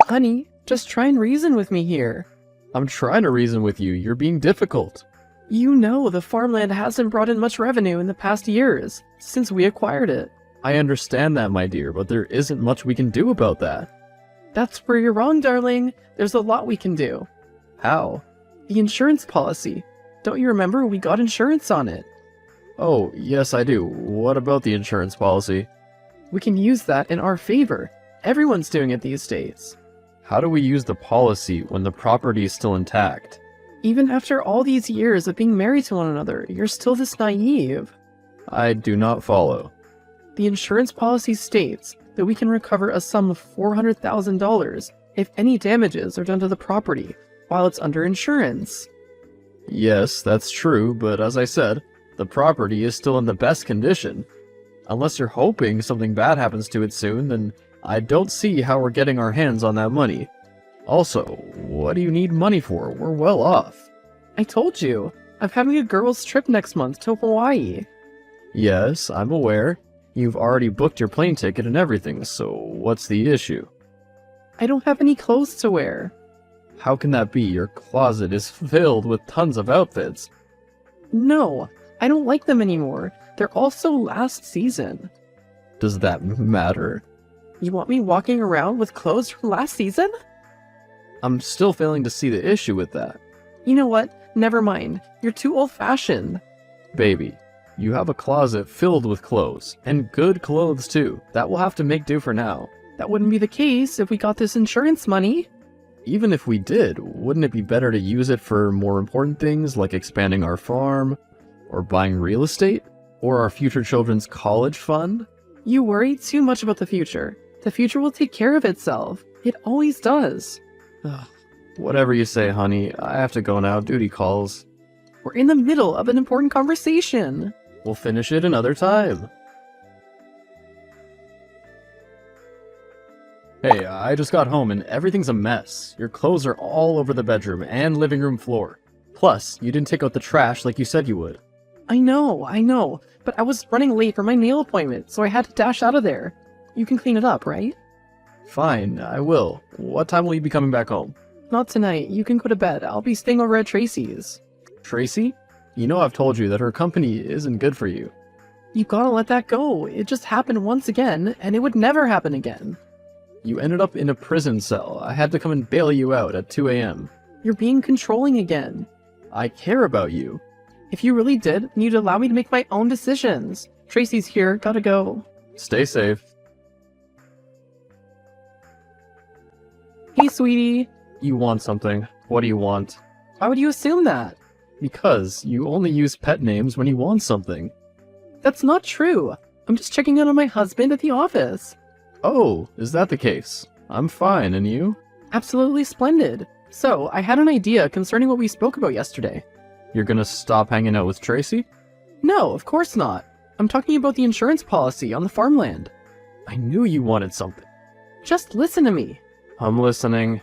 Honey, just try and reason with me here. I'm trying to reason with you. You're being difficult. You know the farmland hasn't brought in much revenue in the past years, since we acquired it. I understand that, my dear, but there isn't much we can do about that. That's where you're wrong, darling. There's a lot we can do. How? The insurance policy. Don't you remember we got insurance on it? Oh, yes I do. What about the insurance policy? We can use that in our favor. Everyone's doing it these days. How do we use the policy when the property is still intact? Even after all these years of being married to one another, you're still this naive. I do not follow. The insurance policy states that we can recover a sum of $400,000 if any damages are done to the property while it's under insurance. Yes, that's true, but as I said, the property is still in the best condition. Unless you're hoping something bad happens to it soon, then I don't see how we're getting our hands on that money. Also, what do you need money for? We're well off. I told you, I'm having a girls' trip next month to Hawaii. Yes, I'm aware. You've already booked your plane ticket and everything, so what's the issue? I don't have any clothes to wear. How can that be? Your closet is filled with tons of outfits. No, I don't like them anymore. They're all so last season. Does that matter? You want me walking around with clothes from last season? I'm still failing to see the issue with that. You know what? Never mind. You're too old-fashioned. Baby, you have a closet filled with clothes, and good clothes too. That will have to make do for now. That wouldn't be the case if we got this insurance money. Even if we did, wouldn't it be better to use it for more important things like expanding our farm, or buying real estate, or our future children's college fund? You worry too much about the future. The future will take care of itself. It always does. Ugh. Whatever you say, honey. I have to go now. Duty calls. We're in the middle of an important conversation. We'll finish it another time. Hey, I just got home and everything's a mess. Your clothes are all over the bedroom and living room floor. Plus, you didn't take out the trash like you said you would. I know, but I was running late for my nail appointment, so I had to dash out of there. You can clean it up, right? Fine, I will. What time will you be coming back home? Not tonight. You can go to bed. I'll be staying over at Tracy's. Tracy? You know I've told you that her company isn't good for you. You gotta let that go. It just happened once again, and it would never happen again. You ended up in a prison cell. I had to come and bail you out at 2 a.m. You're being controlling again. I care about you. If you really did, you'd allow me to make my own decisions. Tracy's here. Gotta go. Stay safe. Hey, sweetie. You want something. What do you want? Why would you assume that? Because you only use pet names when you want something. That's not true. I'm just checking in on my husband at the office. Oh, is that the case? I'm fine, and you? Absolutely splendid. So, I had an idea concerning what we spoke about yesterday. You're gonna stop hanging out with Tracy? No, of course not. I'm talking about the insurance policy on the farmland. I knew you wanted something. Just listen to me. I'm listening.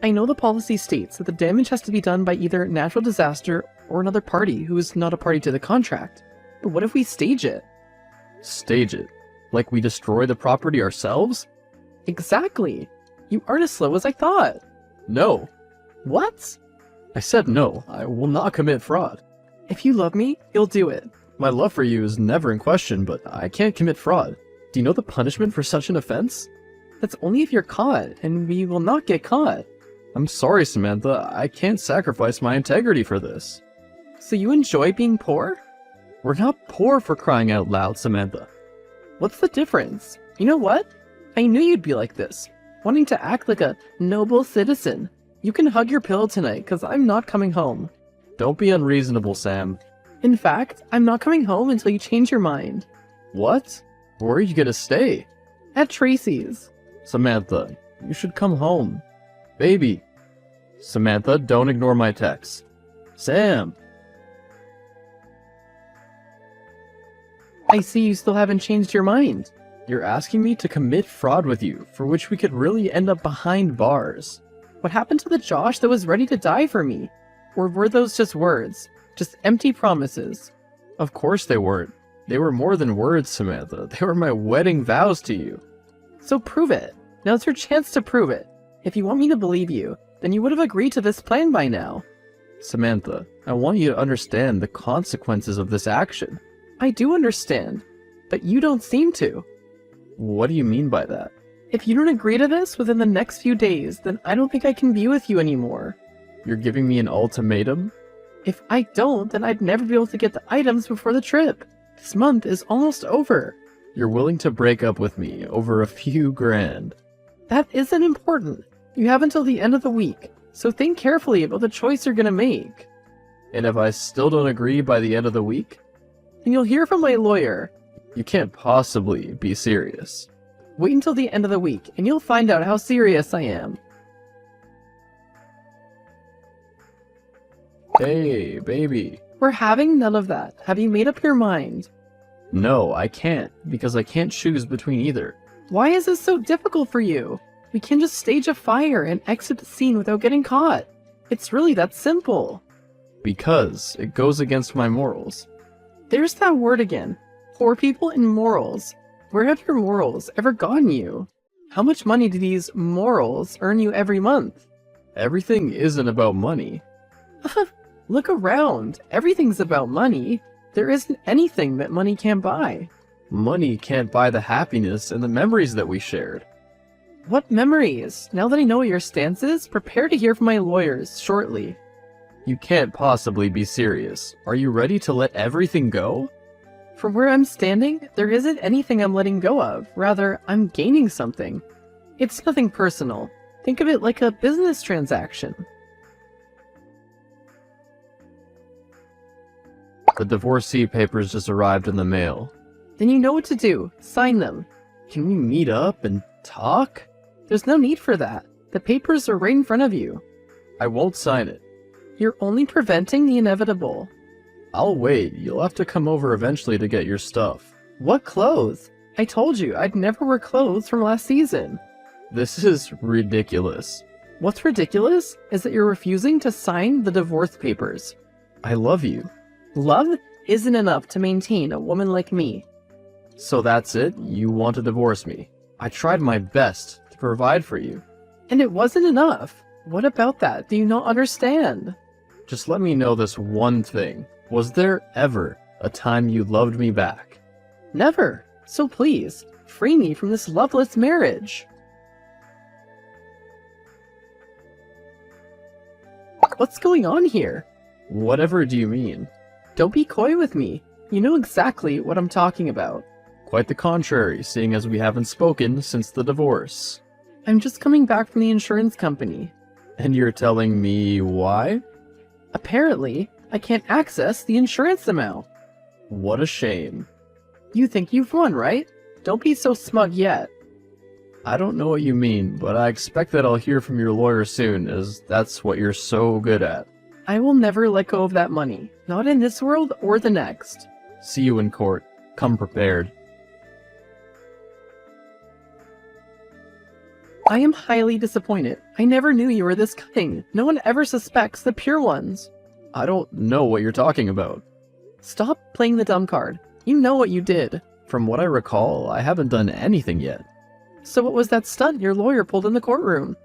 I know the policy states that the damage has to be done by either natural disaster or another party who is not a party to the contract. But what if we stage it? Stage it? Like we destroy the property ourselves? Exactly. You aren't as slow as I thought. No. What? I said no. I will not commit fraud. If you love me, you'll do it. My love for you is never in question, but I can't commit fraud. Do you know the punishment for such an offense? That's only if you're caught, and we will not get caught. I'm sorry, Samantha. I can't sacrifice my integrity for this. So you enjoy being poor? We're not poor, for crying out loud, Samantha. What's the difference? You know what? I knew you'd be like this, wanting to act like a noble citizen. You can hug your pillow tonight, because I'm not coming home. Don't be unreasonable, Sam. In fact, I'm not coming home until you change your mind. What? Where are you gonna stay? At Tracy's. Samantha, you should come home. Baby. Samantha, don't ignore my text. Sam! I see you still haven't changed your mind. You're asking me to commit fraud with you, for which we could really end up behind bars. What happened to the Josh that was ready to die for me? Or were those just words? Just empty promises? Of course they weren't. They were more than words, Samantha. They were my wedding vows to you. So prove it. Now's your chance to prove it. If you want me to believe you, then you would have agreed to this plan by now. Samantha, I want you to understand the consequences of this action. I do understand, but you don't seem to. What do you mean by that? If you don't agree to this within the next few days, then I don't think I can be with you anymore. You're giving me an ultimatum? If I don't, then I'd never be able to get the items before the trip. This month is almost over. You're willing to break up with me over a few grand. That isn't important. You have until the end of the week, so think carefully about the choice you're gonna make. And if I still don't agree by the end of the week? Then you'll hear from my lawyer. You can't possibly be serious. Wait until the end of the week, and you'll find out how serious I am. Hey, baby. We're having none of that. Have you made up your mind? No, I can't, because I can't choose between either. Why is this so difficult for you? We can just stage a fire and exit the scene without getting caught. It's really that simple. Because it goes against my morals. There's that word again. Poor people and morals. Where have your morals ever gotten you? How much money do these morals earn you every month? Everything isn't about money. Look around. Everything's about money. There isn't anything that money can't buy. Money can't buy the happiness and the memories that we shared. What memories? Now that I know what your stance is, prepare to hear from my lawyers shortly. You can't possibly be serious. Are you ready to let everything go? From where I'm standing, there isn't anything I'm letting go of. Rather, I'm gaining something. It's nothing personal. Think of it like a business transaction. The divorcee papers just arrived in the mail. Then you know what to do. Sign them. Can we meet up and talk? There's no need for that. The papers are right in front of you. I won't sign it. You're only preventing the inevitable. I'll wait. You'll have to come over eventually to get your stuff. What clothes? I told you I'd never wear clothes from last season. This is ridiculous. What's ridiculous is that you're refusing to sign the divorce papers. I love you. Love isn't enough to maintain a woman like me. So that's it? You want to divorce me? I tried my best to provide for you. And it wasn't enough. What about that? Do you not understand? Just let me know this one thing. Was there ever a time you loved me back? Never. So please, free me from this loveless marriage. What's going on here? Whatever do you mean? Don't be coy with me. You know exactly what I'm talking about. Quite the contrary, seeing as we haven't spoken since the divorce. I'm just coming back from the insurance company. And you're telling me why? Apparently, I can't access the insurance amount. What a shame. You think you've won, right? Don't be so smug yet. I don't know what you mean, but I expect that I'll hear from your lawyer soon, as that's what you're so good at. I will never let go of that money. Not in this world or the next. See you in court. Come prepared. I am highly disappointed. I never knew you were this cunning. No one ever suspects the pure ones. I don't know what you're talking about. Stop playing the dumb card. You know what you did. From what I recall, I haven't done anything yet. So what was that stunt your lawyer pulled in the courtroom?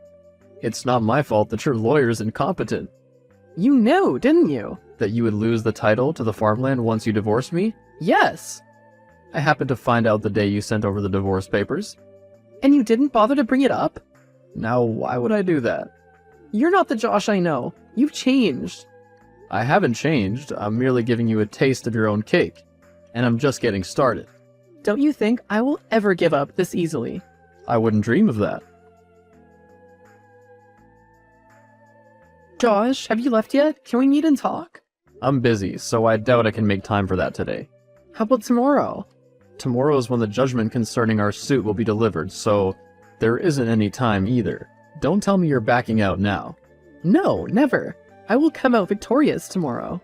It's not my fault that your lawyer's incompetent. You knew, didn't you? That you would lose the title to the farmland once you divorced me? Yes. I happened to find out the day you sent over the divorce papers. And you didn't bother to bring it up? Now, why would I do that? You're not the Josh I know. You've changed. I haven't changed. I'm merely giving you a taste of your own cake. And I'm just getting started. Don't you think I will ever give up this easily? I wouldn't dream of that. Josh, have you left yet? Can we meet and talk? I'm busy, so I doubt I can make time for that today. How about tomorrow? Tomorrow is when the judgment concerning our suit will be delivered, so there isn't any time either. Don't tell me you're backing out now. No, never. I will come out victorious tomorrow.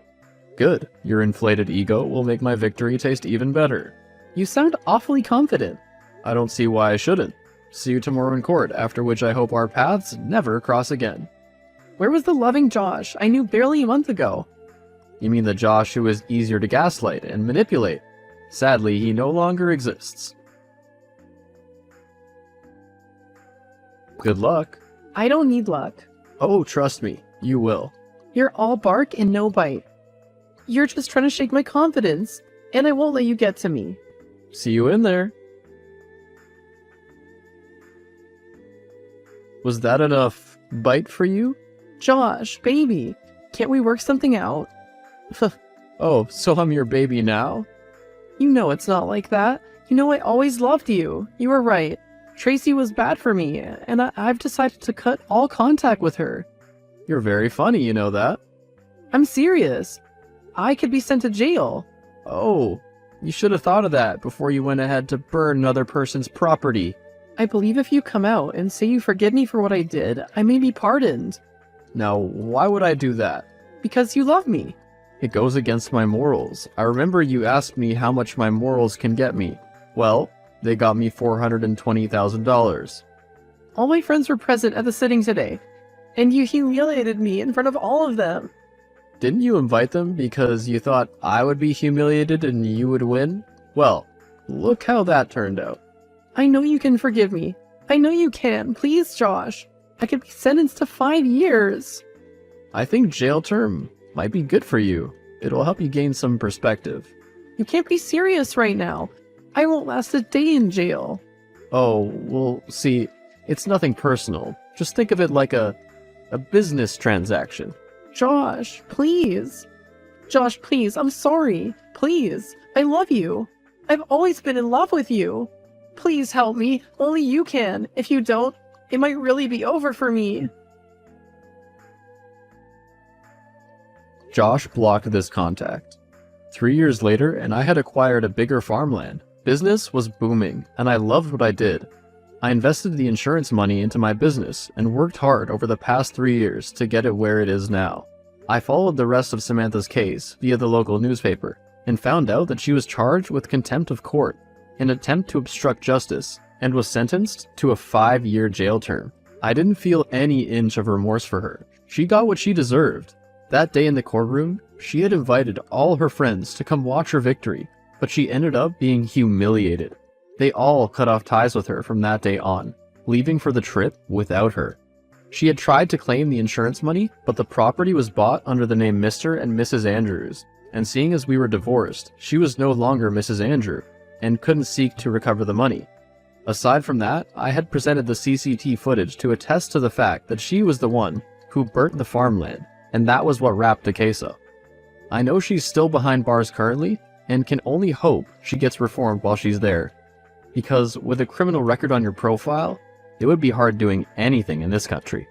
Good. Your inflated ego will make my victory taste even better. You sound awfully confident. I don't see why I shouldn't. See you tomorrow in court, after which I hope our paths never cross again. Where was the loving Josh I knew barely a month ago? You mean the Josh who was easier to gaslight and manipulate? Sadly, he no longer exists. Good luck. I don't need luck. Oh, trust me, you will. You're all bark and no bite. You're just trying to shake my confidence, and I won't let you get to me. See you in there. Was that enough bite for you? Josh, baby, can't we work something out? Oh, so I'm your baby now? You know it's not like that. You know I always loved you. You were right. Tracy was bad for me, and I've decided to cut all contact with her. You're very funny, you know that? I'm serious. I could be sent to jail. Oh, you should have thought of that before you went ahead to burn another person's property. I believe if you come out and say you forgive me for what I did, I may be pardoned. Now, why would I do that? Because you love me. It goes against my morals. I remember you asked me how much my morals can get me. Well, they got me $420,000. All my friends were present at the sitting today, and you humiliated me in front of all of them. Didn't you invite them because you thought I would be humiliated and you would win? Well, look how that turned out. I know you can forgive me. I know you can. Please, Josh. I could be sentenced to 5 years. I think jail term might be good for you. It'll help you gain some perspective. You can't be serious right now. I won't last a day in jail. Oh, well, see, it's nothing personal. Just think of it like a business transaction. Josh, please. Josh, please. I'm sorry. Please. I love you. I've always been in love with you. Please help me. Only you can. If you don't, it might really be over for me. Josh blocked this contact. 3 years later, and I had acquired a bigger farmland. Business was booming, and I loved what I did. I invested the insurance money into my business and worked hard over the past 3 years to get it where it is now. I followed the rest of Samantha's case via the local newspaper and found out that she was charged with contempt of court, an attempt to obstruct justice, and was sentenced to a 5-year jail term. I didn't feel any inch of remorse for her. She got what she deserved. That day in the courtroom, she had invited all her friends to come watch her victory, but she ended up being humiliated. They all cut off ties with her from that day on, leaving for the trip without her. She had tried to claim the insurance money, but the property was bought under the name Mr. and Mrs. Andrews, and seeing as we were divorced, she was no longer Mrs. Andrew, and couldn't seek to recover the money. Aside from that, I had presented the CCT footage to attest to the fact that she was the one who burnt the farmland, and that was what wrapped the case up. I know she's still behind bars currently, and can only hope she gets reformed while she's there. Because with a criminal record on your profile, it would be hard doing anything in this country.